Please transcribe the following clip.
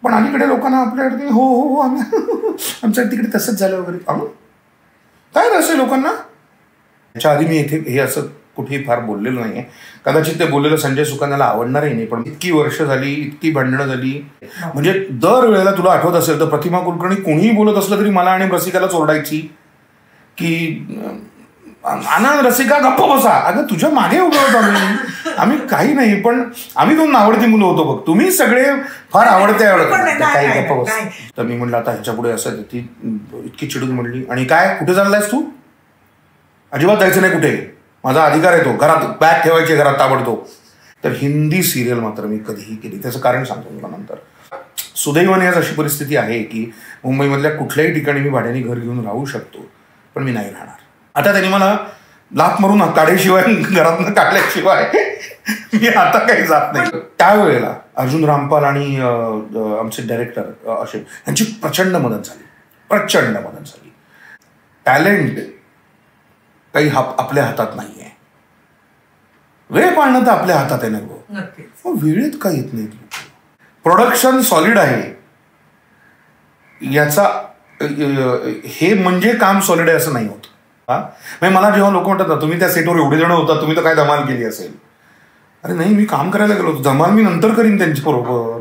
पण अलीकडे लोकांना आपल्याकडे हो हो हो आम्ही आमच्या तिकडे तसंच झालं वगैरे. काय रस लोकांना. याच्या आधी मी इथे हे असं कुठेही फार बोललेलं नाहीये. कदाचित ते बोललेलं संजय सुकांनाला आवडणारही नाही. पण इतकी वर्ष झाली, इतकी भांडणं झाली, म्हणजे दर वेळेला तुला आठवत असेल तर प्रतिमा कुलकर्णी कोणीही बोलत असलं तरी मला आणि रसिकाला चोरडायची की आनंद रसिका गप्प बसा. अगं तुझ्या मागे उभं होतो आम्ही काही नाही, पण आम्ही दोन आवडती मुलं होतो बघ. तुम्ही सगळे फार आवडते काही गप्प बस. तर मी म्हणलं आता ह्याच्या पुढे असं. ती इतकी चिडून म्हणली आणि काय कुठे चाललायस तू. अजिबात जायचं नाही कुठे, माझा अधिकार आहे तो. घरात बॅग ठेवायची घरात ताबडतोब. तर हिंदी सिरियल मात्र मी कधीही केली. त्याचं कारण सांगतो तुला नंतर. सुदैवाने आज अशी परिस्थिती आहे की मुंबईमधल्या कुठल्याही ठिकाणी मी भाड्याने घर घेऊन राहू शकतो, पण मी नाही राहणार. आता त्यांनी मला लाथ मारून काढल्याशिवाय, घरातनं काढल्याशिवाय मी आता काही जात नाही. त्यावेळेला अर्जुन रामपाल आणि आमचे डायरेक्टर असे यांची प्रचंड मदत झाली, प्रचंड मदत झाली. टॅलेंट काही आपल्या हातात नाहीये. वेळ पाळणं तर आपल्या हातात आहे. नाही वेळेत काही येत नाही. प्रोडक्शन सॉलिड आहे याचा हे म्हणजे काम सॉलिड आहे असं नाही होत. मला जेव्हा लोक म्हणतात ना तुम्ही त्या सेटवर एवढे जण होता, तुम्ही तर काय धमाल केली असेल. अरे नाही, मी काम करायला गेलो होतो. धमाल मी नंतर करीन त्यांच्याबरोबर.